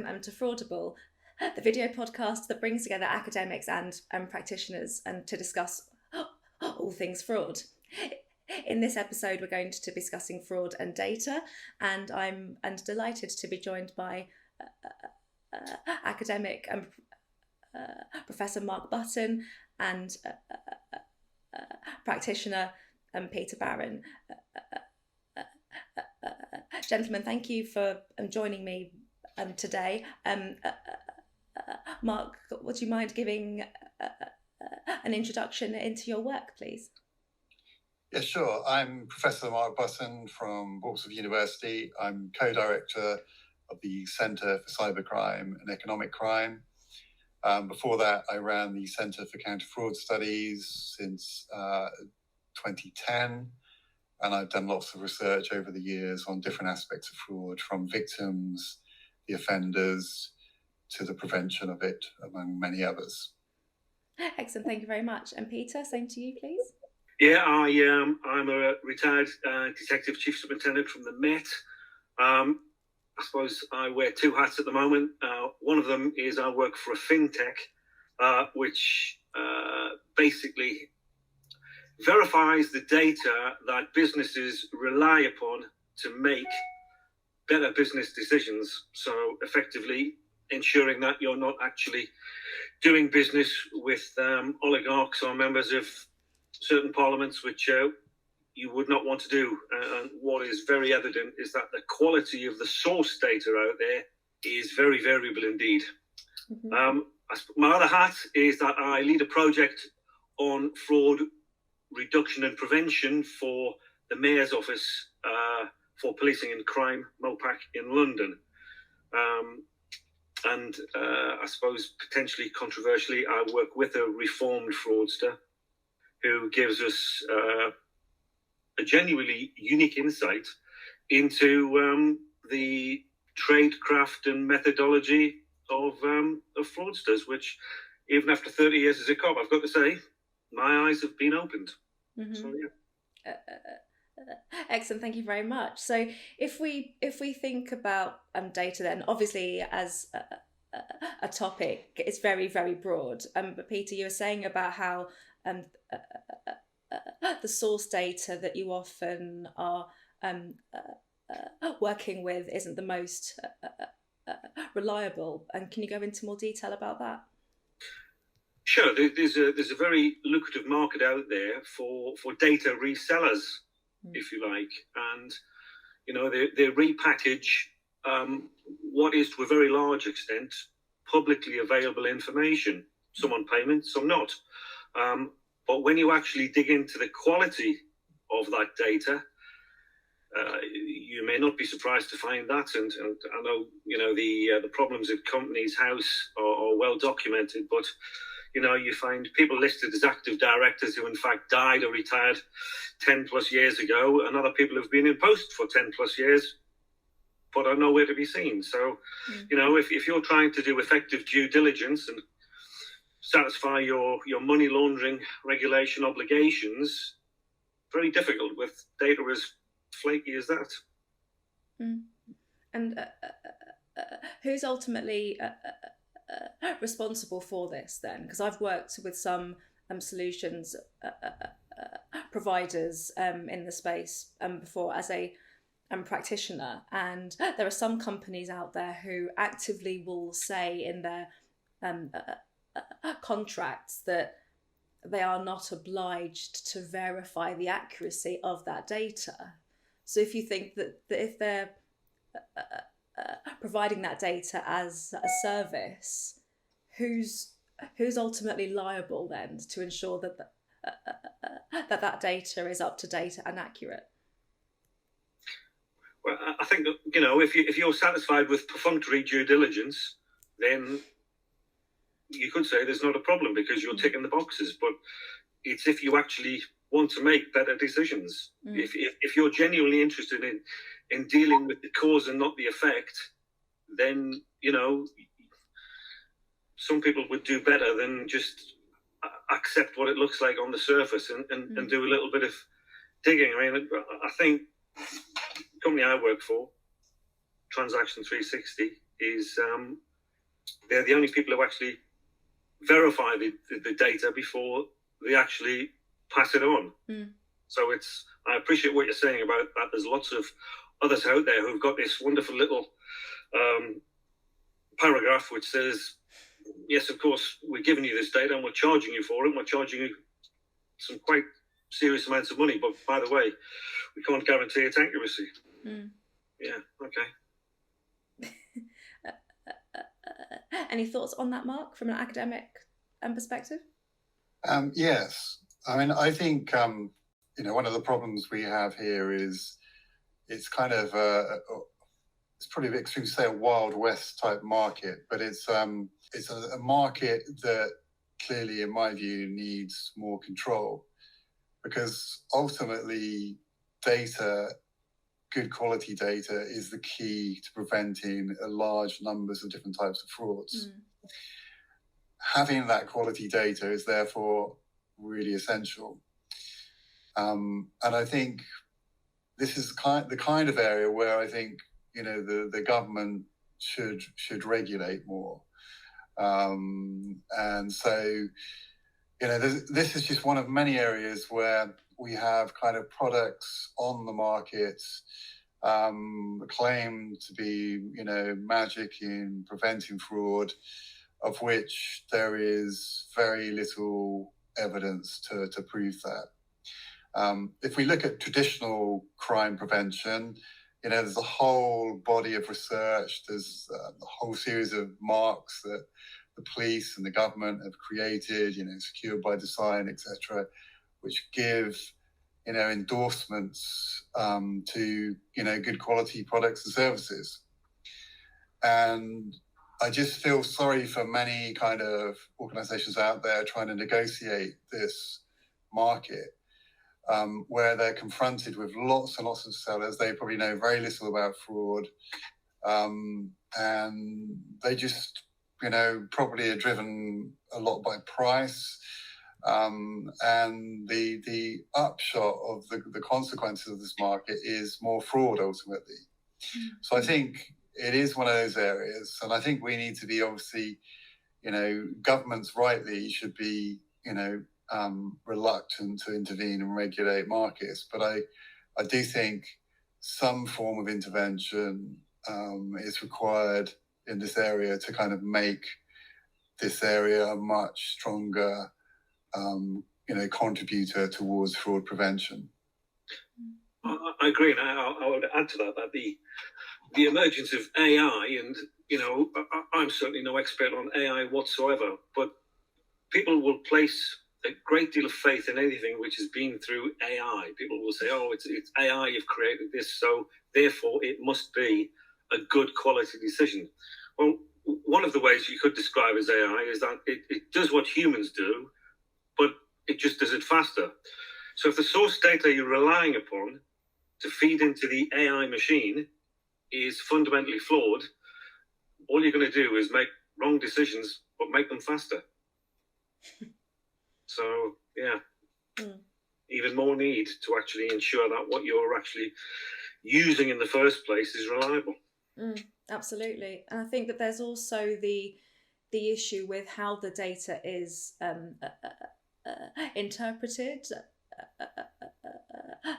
welcome to Fraudible, the video podcast that brings together academics and practitioners and to discuss all things fraud. In this episode, we're going to be discussing fraud and data, and I'm delighted to be joined by academic and Professor Mark Button and practitioner Peter Barron. Gentlemen, thank you for joining me today. Mark, would you mind giving an introduction into your work, please? Yeah, sure. I'm Professor Mark Button from Oxford University. I'm co-director of the Centre for Cybercrime and Economic Crime. Before that, I ran the Centre for Counter-Fraud Studies since 2010. And I've done lots of research over the years on different aspects of fraud, from victims, the offenders, to the prevention of it, among many others. Excellent, thank you very much. And Peter, same to you, please. Yeah, I'm a retired Detective Chief Superintendent from the Met. I suppose I wear two hats at the moment. One of them is I work for a fintech, which basically verifies the data that businesses rely upon to make better business decisions. So effectively ensuring that you're not actually doing business with oligarchs or members of certain parliaments, which you would not want to do. And what is very evident is that the quality of the source data out there is very variable indeed. Mm-hmm. My other hat is that I lead a project on fraud reduction and prevention for the Mayor's Office for Policing and Crime, MOPAC, in London. And I suppose potentially controversially, I work with a reformed fraudster who gives us a genuinely unique insight into the tradecraft and methodology of fraudsters, which even after 30 years as a cop, I've got to say, my eyes have been opened. Mm-hmm. So, yeah. Excellent, thank you very much. So if we think about data, then obviously as a topic, it's very, very broad. But Peter, you were saying about how the source data that you often are working with isn't the most reliable. And can you go into more detail about that? Sure. There's a very lucrative market out there for data resellers, if you like, and they repackage what is to a very large extent publicly available information. Some on payment, some not. But when you actually dig into the quality of that data, you may not be surprised to find that. And I know the problems at Companies House are well documented, but you find people listed as active directors who in fact died or retired 10 plus years ago, and other people who've been in post for 10 plus years, but are nowhere to be seen. So, if you're trying to do effective due diligence and satisfy your money laundering regulation obligations, very difficult with data as flaky as that. And who's ultimately responsible for this then? Because I've worked with some solutions providers in the space before as a practitioner, and there are some companies out there who actively will say in their contracts that they are not obliged to verify the accuracy of that data. So if you think that if they're providing that data as a service, who's ultimately liable then to ensure that that data is up to date and accurate? Well, I think that, if you're satisfied with perfunctory due diligence, then you could say there's not a problem because you're ticking the boxes. But it's if you actually want to make better decisions. If you're genuinely interested in dealing with the cause and not the effect, then some people would do better than just accept what it looks like on the surface and do a little bit of digging. I mean, I think the company I work for, Transaction 360, is they're the only people who actually verify the data before they actually pass it on. So I appreciate what you're saying about that. There's lots of others out there who've got this wonderful little paragraph which says, yes, of course, we're giving you this data and we're charging you for it. And we're charging you some quite serious amounts of money. But by the way, we can't guarantee its accuracy. Yeah, okay. Any thoughts on that, Mark, from an academic perspective? Yes. I mean, I think, one of the problems we have here is it's kind of, it's probably extreme to say a Wild West type market, but it's a market that clearly, in my view, needs more control, because ultimately data, good quality data, is the key to preventing large numbers of different types of frauds. Having that quality data is therefore really essential. And I think this is the kind of area where I think, the government should regulate more. And so, this is just one of many areas where we have kind of products on the market claimed to be, magic in preventing fraud, of which there is very little evidence to prove that. If we look at traditional crime prevention, there's a whole body of research, there's a whole series of marks that the police and the government have created, secured by design, etc., which give, endorsements to, good quality products and services. And I just feel sorry for many kind of organizations out there trying to negotiate this market, where they're confronted with lots and lots of sellers. They probably know very little about fraud, and they just, probably are driven a lot by price. And the upshot of the consequences of this market is more fraud ultimately. So I think it is one of those areas, and I think we need to be, obviously, governments rightly should be, reluctant to intervene and regulate markets. But I do think some form of intervention is required in this area to kind of make this area a much stronger, contributor towards fraud prevention. I agree, and I would add to that the emergence of AI, and I'm certainly no expert on AI whatsoever, but people will place a great deal of faith in anything which has been through AI. People will say, "Oh, it's AI, you've created this, so therefore it must be a good quality decision." Well, one of the ways you could describe as AI is that it does what humans do, but it just does it faster. So if the source data you're relying upon to feed into the AI machine is fundamentally flawed, all you're going to do is make wrong decisions, but make them faster. So, yeah, even more need to actually ensure that what you're actually using in the first place is reliable. Absolutely. And I think that there's also the issue with how the data is interpreted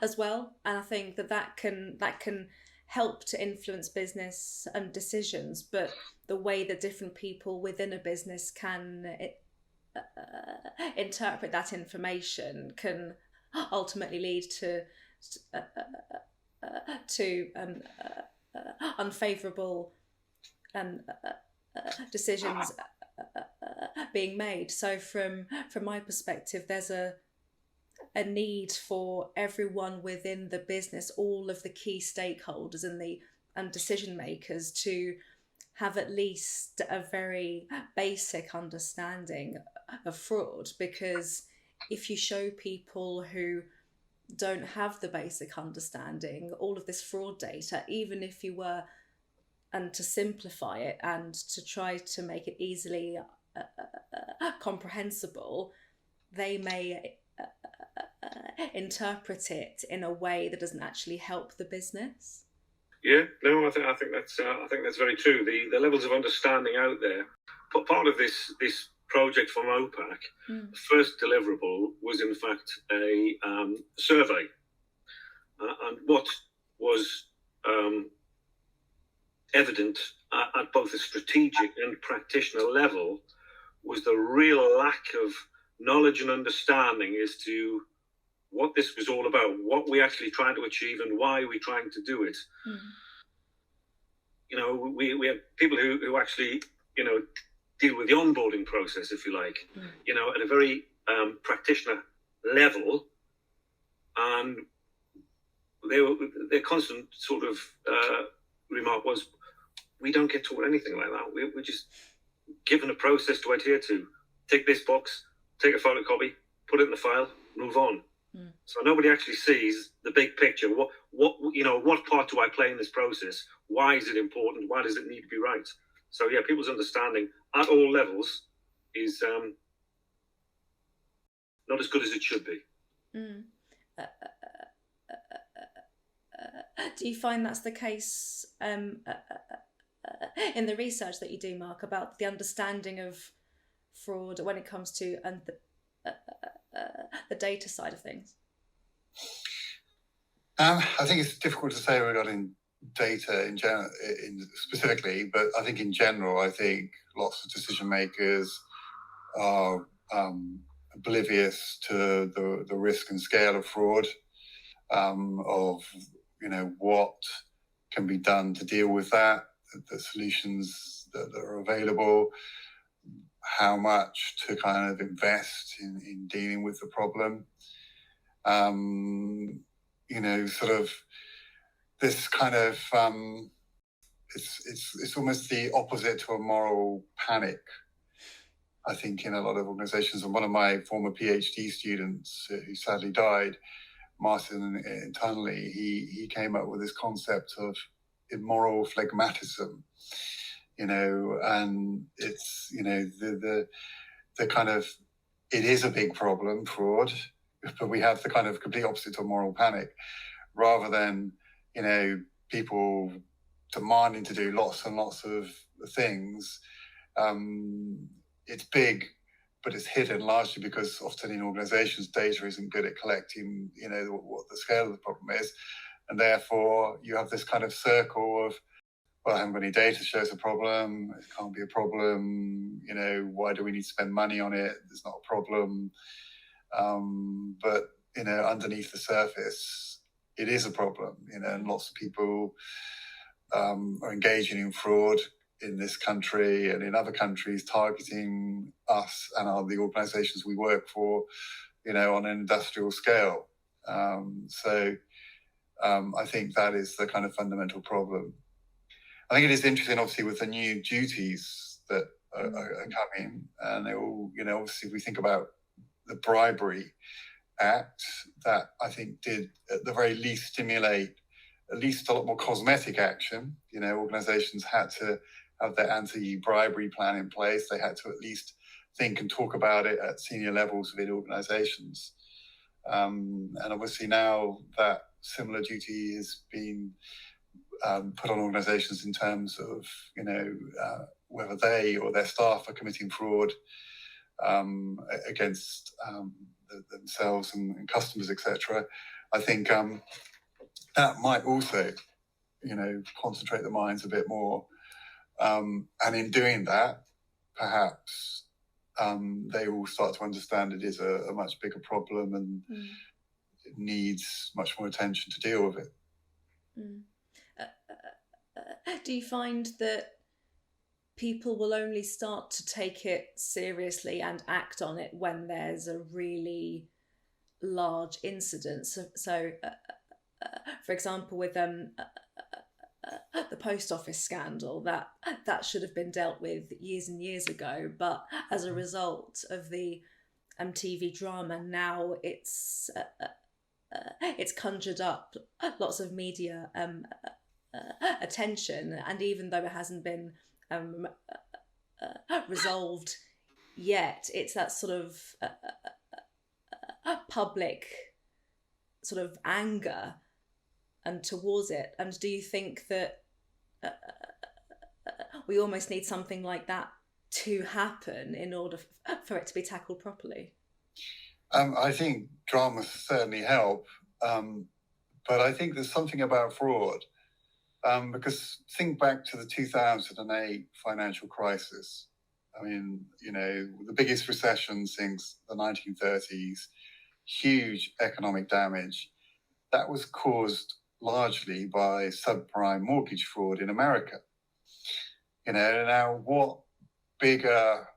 as well. And I think that can help to influence business and decisions, but the way that different people within a business can interpret that information can ultimately lead to unfavourable decisions being made. So from my perspective, there's a need for everyone within the business, all of the key stakeholders and decision makers, to have at least a very basic understanding of fraud, because if you show people who don't have the basic understanding all of this fraud data, even if you were, and to simplify it and to try to make it easily comprehensible, they may interpret it in a way that doesn't actually help the business. Yeah, no, I think that's very true. The levels of understanding out there. But part of this project from OPAC, the first deliverable was in fact a survey, and what was evident at both the strategic and practitioner level was the real lack of knowledge and understanding as to what this was all about, what we actually trying to achieve, and why we're trying to do it. You know, we have people who actually, you know, deal with the onboarding process, if you like, you know, at a very practitioner level, and their constant sort of remark was, we don't get taught anything like that. We're just given a process to adhere to. Take this box, take a photocopy, put it in the file, move on. So nobody actually sees the big picture. What part do I play in this process? Why is it important? Why does it need to be right? So yeah, people's understanding at all levels is not as good as it should be. Do you find that's the case in the research that you do, Mark, about the understanding of fraud when it comes to the data side of things? I think it's difficult to say regarding data in general, specifically, but I think in general, I think lots of decision makers are oblivious to the risk and scale of fraud, of what can be done to deal with that, the solutions that are available, how much to kind of invest in dealing with the problem. Sort of this kind of it's almost the opposite to a moral panic, I think, in a lot of organizations. And one of my former PhD students, who sadly died, Martin internally, he came up with this concept of immoral phlegmatism, and it's, the kind of, it is a big problem, fraud, but we have the kind of complete opposite to a moral panic, rather than, people demanding to do lots and lots of things. It's big, but it's hidden largely because often in organizations, data isn't good at collecting, what the scale of the problem is. And therefore you have this kind of circle of, well, I haven't got any data to show it's a problem. It can't be a problem. Why do we need to spend money on it? There's not a problem. But, underneath the surface, it is a problem, and lots of people are engaging in fraud in this country and in other countries, targeting us and the organizations we work for, on an industrial scale. So I think that is the kind of fundamental problem. I think it is interesting, obviously, with the new duties that are coming, and they all, obviously, if we think about the bribery act, that I think did at the very least stimulate at least a lot more cosmetic action. Organizations had to have their anti-bribery plan in place. They had to at least think and talk about it at senior levels within organizations. And obviously now that similar duty has been put on organizations in terms of, whether they or their staff are committing fraud against themselves and customers, etc. I think that might also, concentrate the minds a bit more. And in doing that, perhaps they will start to understand it is a much bigger problem and it needs much more attention to deal with it. Do you find that people will only start to take it seriously and act on it when there's a really large incident? So for example, with the post office scandal, that should have been dealt with years and years ago, but as a result of the TV drama, now it's conjured up lots of media attention, and even though it hasn't been resolved yet, it's that sort of public sort of anger and towards it? And do you think that we almost need something like that to happen in order for it to be tackled properly? I think drama certainly help, but I think there's something about fraud, because think back to the 2008 financial crisis. I mean, the biggest recession since the 1930s, huge economic damage. That was caused largely by subprime mortgage fraud in America. Now what bigger,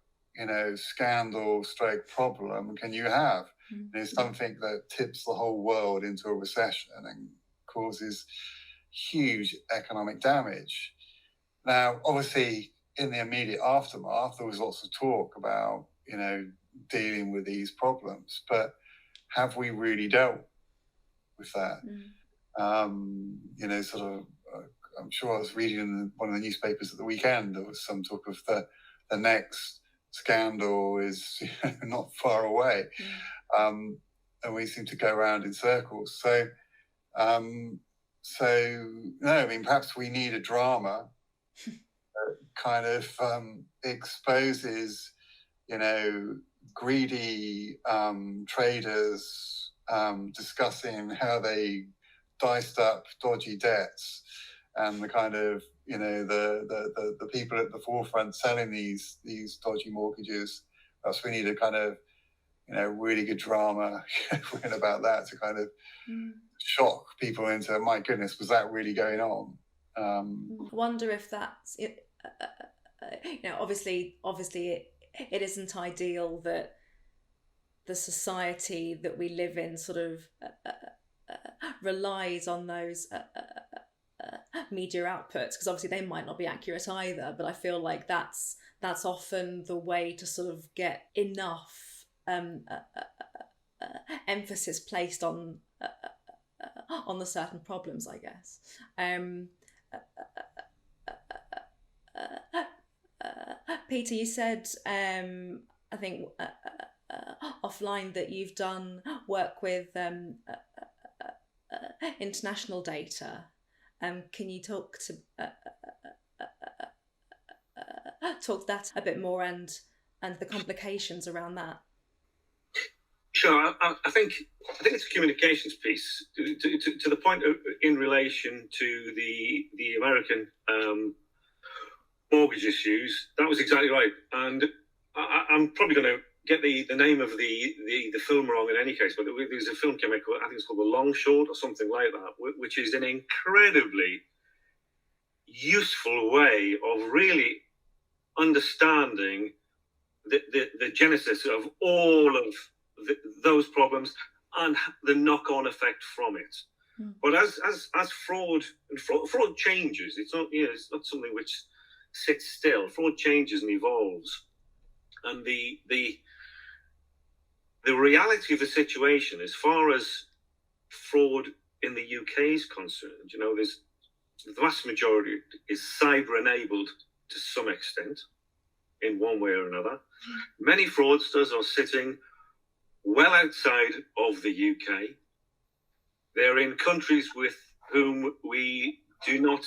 scandal stroke problem can you have? There's something that tips the whole world into a recession and causes huge economic damage. Now, obviously, in the immediate aftermath, there was lots of talk about, dealing with these problems, but have we really dealt with that? I'm sure I was reading in one of the newspapers at the weekend, there was some talk of the next scandal is not far away. And we seem to go around in circles. So perhaps we need a drama that kind of exposes, greedy traders discussing how they diced up dodgy debts, and the kind of the people at the forefront selling these dodgy mortgages. Perhaps we need a kind of really good drama about that to kind of shock people into, my goodness, was that really going on? I wonder if that's it. Obviously it isn't ideal that the society that we live in sort of relies on those media outputs, because obviously they might not be accurate either, but I feel like that's often the way to sort of get enough emphasis placed on the certain problems, I guess. Peter, you said I think offline that you've done work with international data. Can you talk that a bit more and the complications around that? Sure. I think it's a communications piece to the point in relation to the American mortgage issues. That was exactly right, and I'm probably going to get the name of the film wrong in any case, but there's a film came out, I think it's called The Long Short or something like that, which is an incredibly useful way of really understanding the genesis of all of those problems and the knock-on effect from it. But as fraud changes, it's not something which sits still. Fraud changes and evolves, and the reality of the situation, as far as fraud in the UK is concerned, there's the vast majority is cyber-enabled to some extent, in one way or another. Many fraudsters are sitting well outside of the UK. They're in countries with whom we do not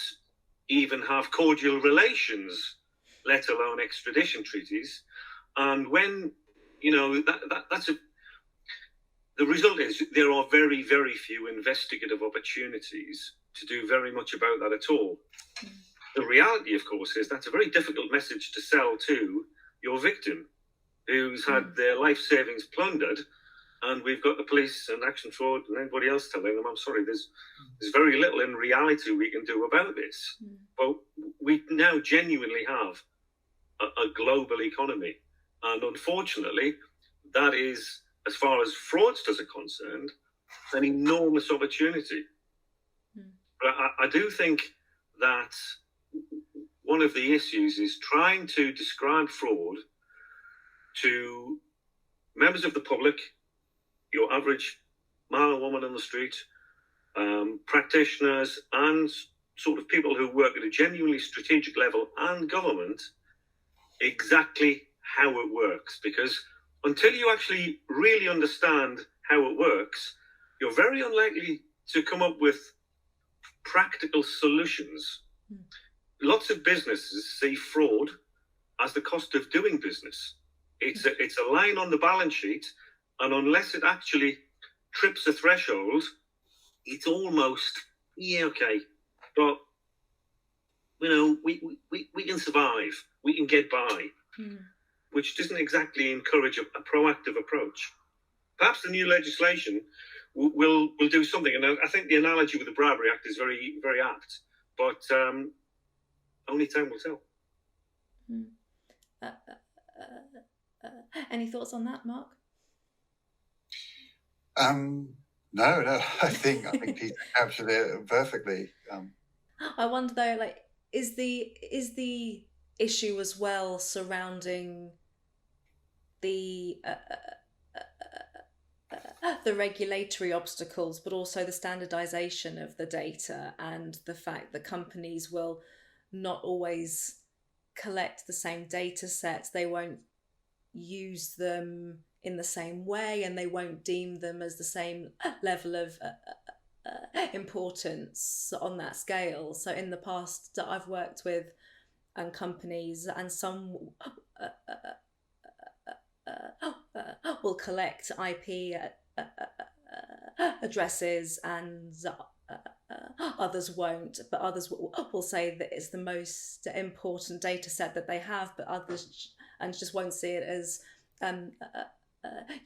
even have cordial relations, let alone extradition treaties. And when, the result is there are very, very few investigative opportunities to do very much about that at all. The reality, of course, is that's a very difficult message to sell to your victim, who's had their life savings plundered, and we've got the police and Action Fraud and anybody else telling them, I'm sorry, there's very little in reality we can do about this. But we now genuinely have a global economy. And unfortunately, that is, as far as fraudsters are concerned, an enormous opportunity. But I do think that one of the issues is trying to describe fraud to members of the public, your average man or woman on the street, practitioners, and sort of people who work at a genuinely strategic level, and government, exactly how it works. Because until you actually really understand how it works, you're very unlikely to come up with practical solutions. Lots of businesses see fraud as the cost of doing business. It's a line on the balance sheet, and unless it actually trips a threshold, it's almost, yeah, okay, but we can survive, we can get by, which doesn't exactly encourage a proactive approach. Perhaps the new legislation will do something, and I think the analogy with the Bribery Act is very, very apt, but only time will tell. Any thoughts on that, Mark? No. I think Peter captured it perfectly. I wonder though, like, is the issue as well surrounding the regulatory obstacles, but also the standardization of the data and the fact that companies will not always collect the same data sets, they won't use them in the same way, and they won't deem them as the same level of importance on that scale. So in the past that I've worked with companies, and some will collect IP addresses and others won't, but others will say that it's the most important data set that they have, but others and just won't see it as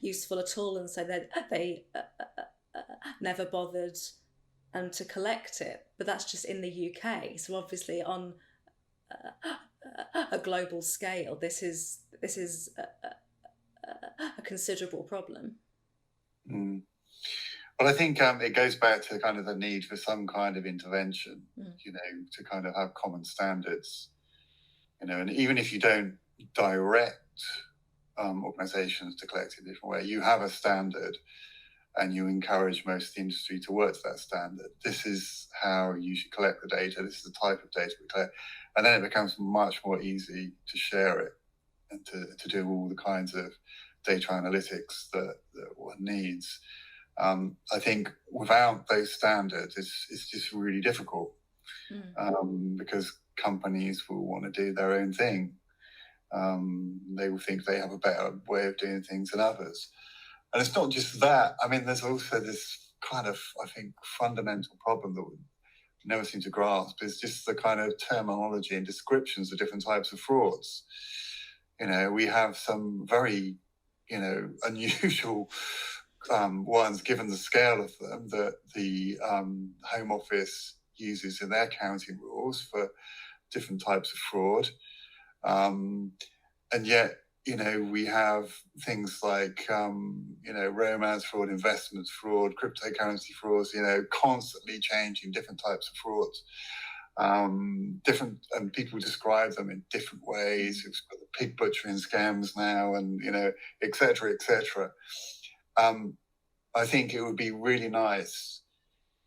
useful at all, and so they never bothered to collect it. But that's just in the UK. So obviously on a global scale, this is a considerable problem. Well, I think it goes back to kind of the need for some kind of intervention, to kind of have common standards, and even if you don't direct organisations to collect in a different way, you have a standard and you encourage most of the industry to work to that standard. This is how you should collect the data. This is the type of data we collect. And then it becomes much more easy to share it and to do all the kinds of data analytics that one needs. I think without those standards, it's just really difficult because companies will want to do their own thing. They will think they have a better way of doing things than others. And it's not just that. I mean, there's also this kind of, I think, fundamental problem that we never seem to grasp is just the kind of terminology and descriptions of different types of frauds. We have some very, unusual ones, given the scale of them, that the Home Office uses in their accounting rules for different types of fraud. And yet, we have things like, romance fraud, investment fraud, cryptocurrency frauds, constantly changing different types of frauds. And people describe them in different ways. It's got the pig butchering scams now, and, et cetera, et cetera. I think it would be really nice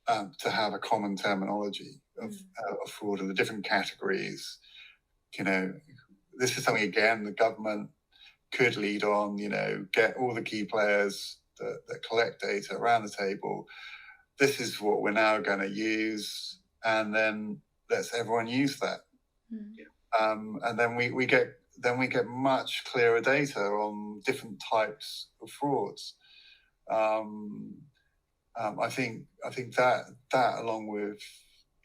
to have a common terminology of fraud and the different categories. This is something, again, the government could lead on, get all the key players that collect data around the table. This is what we're now going to use, and then let's everyone use that. And then we get much clearer data on different types of frauds. I think that along with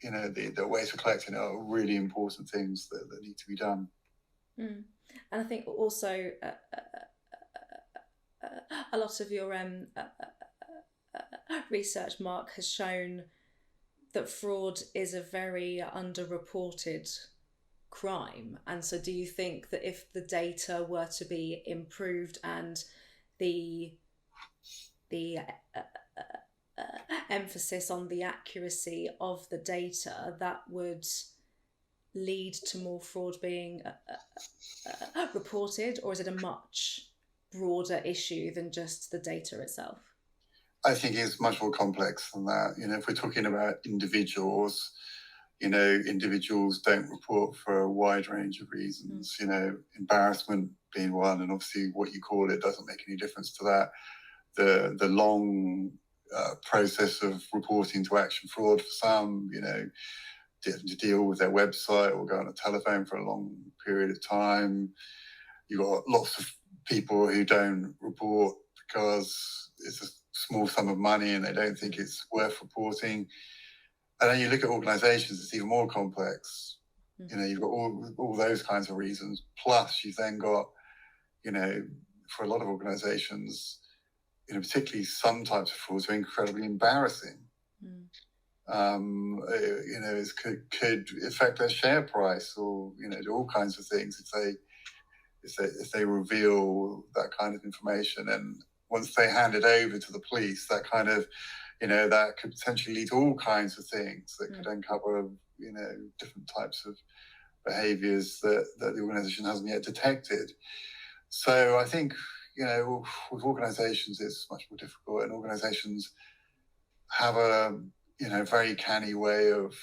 the ways of collecting are really important things that need to be done. And I think also a lot of your research, Mark, has shown that fraud is a very underreported crime. And so do you think that if the data were to be improved and the emphasis on the accuracy of the data, that would lead to more fraud being reported, or is it a much broader issue than just the data itself? I think it's much more complex than that. If we're talking about individuals, individuals don't report for a wide range of reasons, embarrassment being one, and obviously what you call it doesn't make any difference to that. The long process of reporting to action fraud for some, to deal with their website or go on a telephone for a long period of time. You've got lots of people who don't report because it's a small sum of money and they don't think it's worth reporting. And then you look at organizations, it's even more complex. You've got all those kinds of reasons. Plus, you've then got, for a lot of organizations, particularly some types of frauds are incredibly embarrassing. Could affect their share price, or do all kinds of things if they reveal that kind of information. And once they hand it over to the police, that kind of that could potentially lead to all kinds of things that could uncover different types of behaviors that the organization hasn't yet detected. So I think with organizations it's much more difficult, and organizations have a very canny way of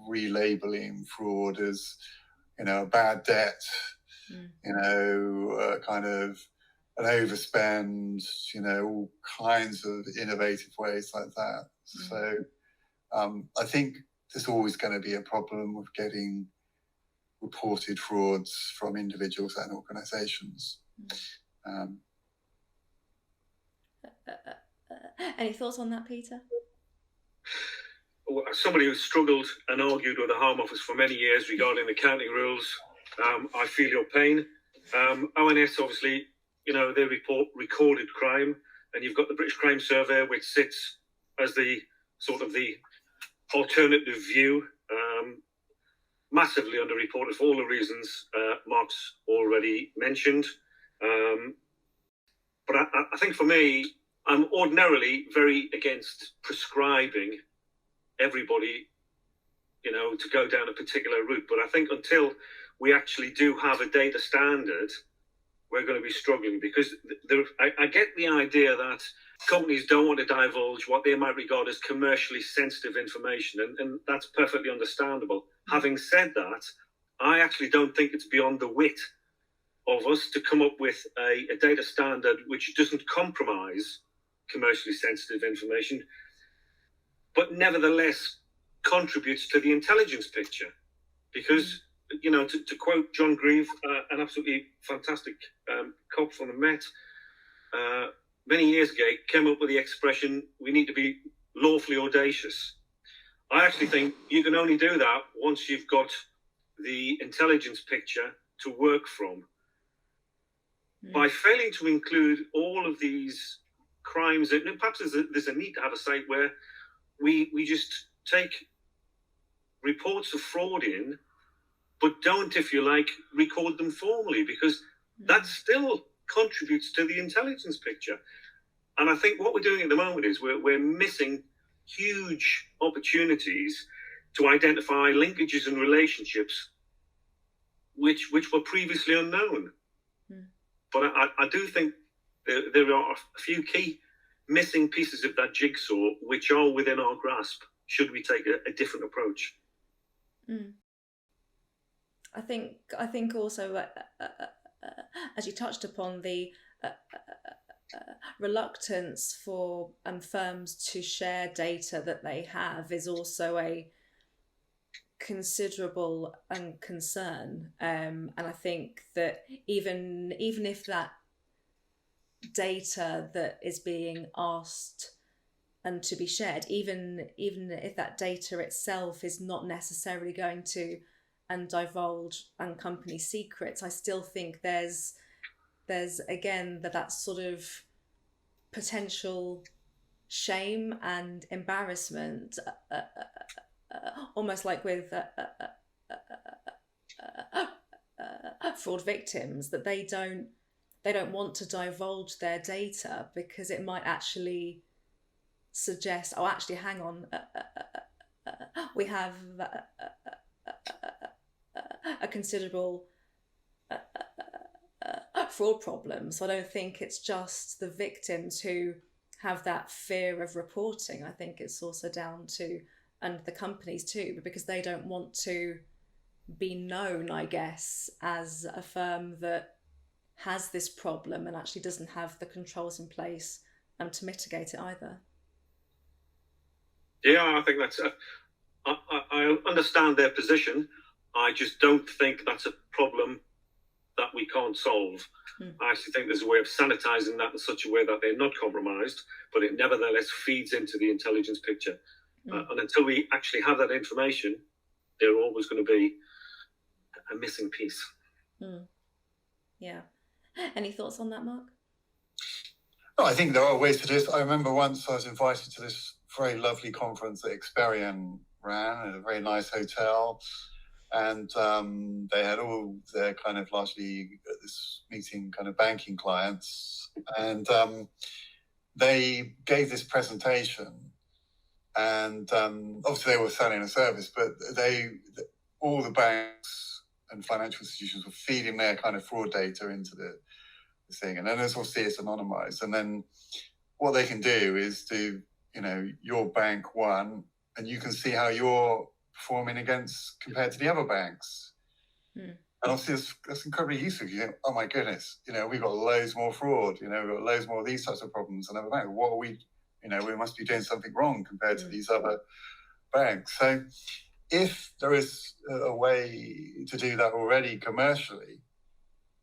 relabeling fraud as a bad debt, kind of an overspend, all kinds of innovative ways like that. So I think there's always going to be a problem with getting reported frauds from individuals and organizations. Any thoughts on that, Peter? As somebody who's struggled and argued with the Home Office for many years regarding accounting rules, I feel your pain. ONS, obviously, they report recorded crime, and you've got the British Crime Survey, which sits as the sort of the alternative view, massively underreported for all the reasons Mark's already mentioned. But I think for me, I'm ordinarily very against prescribing everybody, to go down a particular route. But I think until we actually do have a data standard, we're going to be struggling, because I get the idea that companies don't want to divulge what they might regard as commercially sensitive information, and that's perfectly understandable. Having said that, I actually don't think it's beyond the wit of us to come up with a data standard which doesn't compromise commercially sensitive information, but nevertheless contributes to the intelligence picture. Because, to quote John Grieve, an absolutely fantastic cop from the Met, many years ago, came up with the expression, we need to be lawfully audacious. I actually think you can only do that once you've got the intelligence picture to work from. By failing to include all of these crimes, and perhaps there's a need to have a site where we just take reports of fraud in, but don't, if you like, record them formally, because that still contributes to the intelligence picture. And I think what we're doing at the moment is we're missing huge opportunities to identify linkages and relationships which were previously unknown. But I do think there are a few key missing pieces of that jigsaw which are within our grasp, should we take a different approach. I think also, as you touched upon, the reluctance for firms to share data that they have is also a considerable concern, and I think that even if that data that is being asked and to be shared, even if that data itself is not necessarily going to divulge company secrets, I still think there's again that sort of potential shame and embarrassment, almost like with fraud victims, that they don't want to divulge their data because it might actually suggest, oh, actually, hang on, we have a considerable fraud problem. So I don't think it's just the victims who have that fear of reporting. I think it's also down to, and the companies too, because they don't want to be known, I guess, as a firm that has this problem and actually doesn't have the controls in place to mitigate it either. Yeah, I think that's. I understand their position. I just don't think that's a problem that we can't solve. I actually think there's a way of sanitizing that in such a way that they're not compromised, but it nevertheless feeds into the intelligence picture. And until we actually have that information, there's always going to be a missing piece. Yeah. Any thoughts on that, Mark? No, I think there are ways to do this. I remember once I was invited to this very lovely conference that Experian ran at a very nice hotel. And they had all their kind of largely at this meeting kind of banking clients. And they gave this presentation. And obviously they were selling a service, but all the banks and financial institutions were feeding their kind of fraud data into the thing. And then as obviously it's anonymized. And then what they can do is do, your bank one, and you can see how you're performing against compared to the other banks. And obviously that's incredibly useful. You think, oh my goodness, we've got loads more fraud, we've got loads more of these types of problems than other banks. What are we, we must be doing something wrong compared to these other banks. So if there is a way to do that already commercially,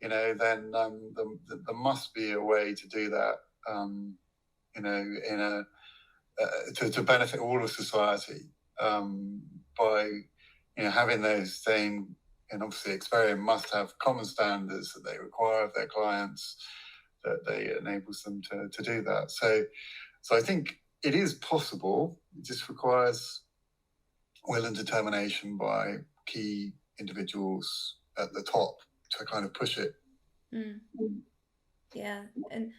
then there must be a way to do that, to benefit all of society. By having those same, and obviously Experian must have common standards that they require of their clients, that they enables them to do that. So I think it is possible. It just requires will and determination by key individuals at the top to kind of push it. Yeah, and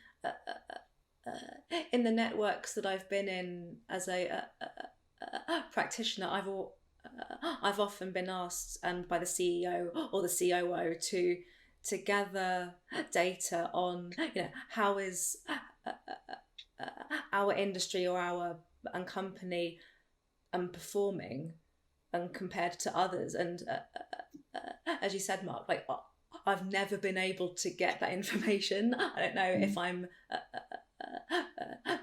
in the networks that I've been in as a practitioner, I've often been asked by the CEO or the COO to gather data on how is our industry or our company performing compared to others. And as you said, Mark, like I've never been able to get that information. I don't know if I'm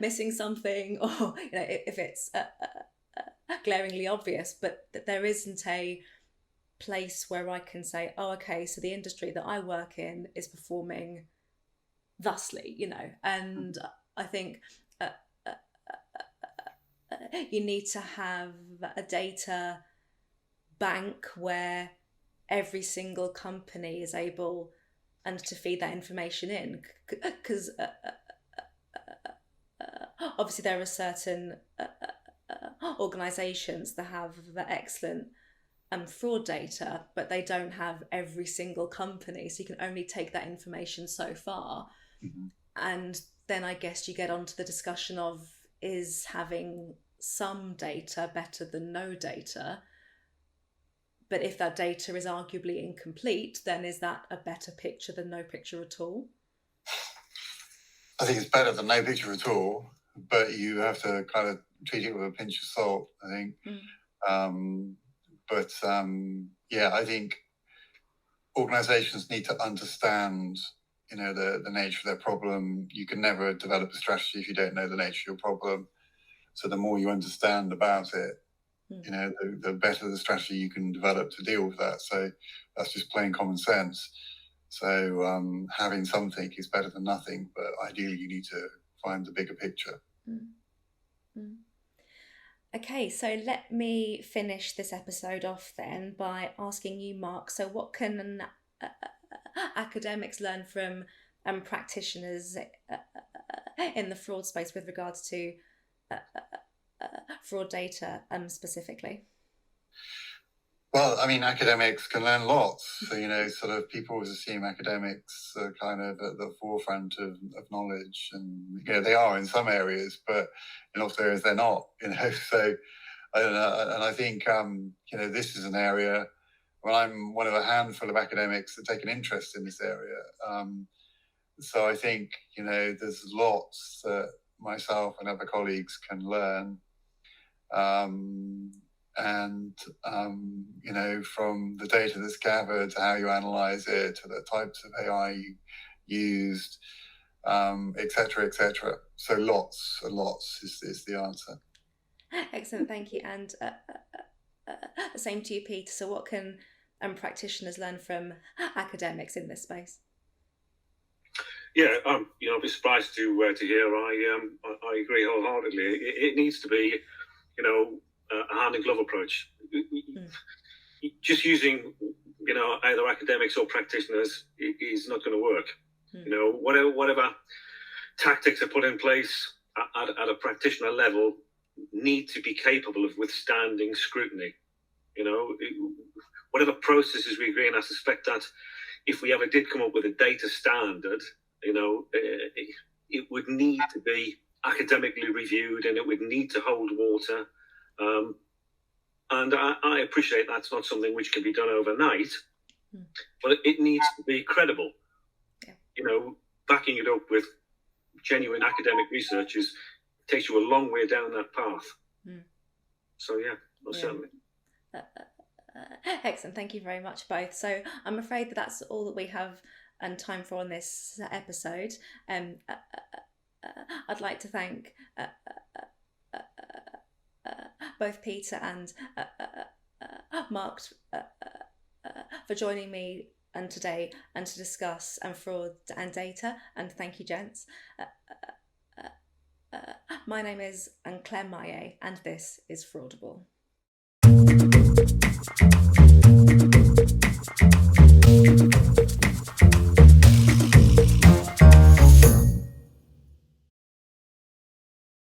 missing something or if it's glaringly obvious, but there isn't a place where I can say, oh, okay, so the industry that I work in is performing thusly, and I think you need to have a data bank where every single company is able and to feed that information in, because obviously there are certain organisations that have excellent fraud data, but they don't have every single company, so you can only take that information so far. And then I guess you get onto the discussion of, is having some data better than no data? But if that data is arguably incomplete, then is that a better picture than no picture at all? I think it's better than no picture at all, but you have to kind of treat it with a pinch of salt, I think. I think organizations need to understand, the nature of their problem. You can never develop a strategy if you don't know the nature of your problem. So the more you understand about it, the better the strategy you can develop to deal with that. So that's just plain common sense. So having something is better than nothing, but ideally you need to find the bigger picture. Okay, so let me finish this episode off then by asking you, Mark, so what can academics learn from practitioners in the fraud space with regards to fraud data specifically? Well, I mean, academics can learn lots. So, sort of people always assume academics are kind of at the forefront of knowledge, and they are in some areas, but in lots of areas they're not. So I don't know, and I think this is an area where I'm one of a handful of academics that take an interest in this area. So I think there's lots that myself and other colleagues can learn. From the data that's gathered to how you analyze it, to the types of AI you used, et cetera, et cetera. So lots and lots is the answer. Excellent, thank you. And same to you, Peter. So what can practitioners learn from academics in this space? Yeah, I'd be surprised to hear. I agree wholeheartedly. It needs to be, a hand in glove approach. Just using, either academics or practitioners is not going to work. Whatever tactics are put in place at a practitioner level need to be capable of withstanding scrutiny. Whatever processes we agree on, I suspect that if we ever did come up with a data standard, it would need to be academically reviewed and it would need to hold water. And I appreciate that's not something which can be done overnight, but it needs to be credible. Yeah. Backing it up with genuine academic research takes you a long way down that path. So yeah, certainly. Excellent, thank you very much both. So I'm afraid that's all that we have and time for on this episode. I'd like to thank both Peter and Mark for joining me today and to discuss fraud and data, and thank you, gents. My name is Claire Maillet and this is Fraudible.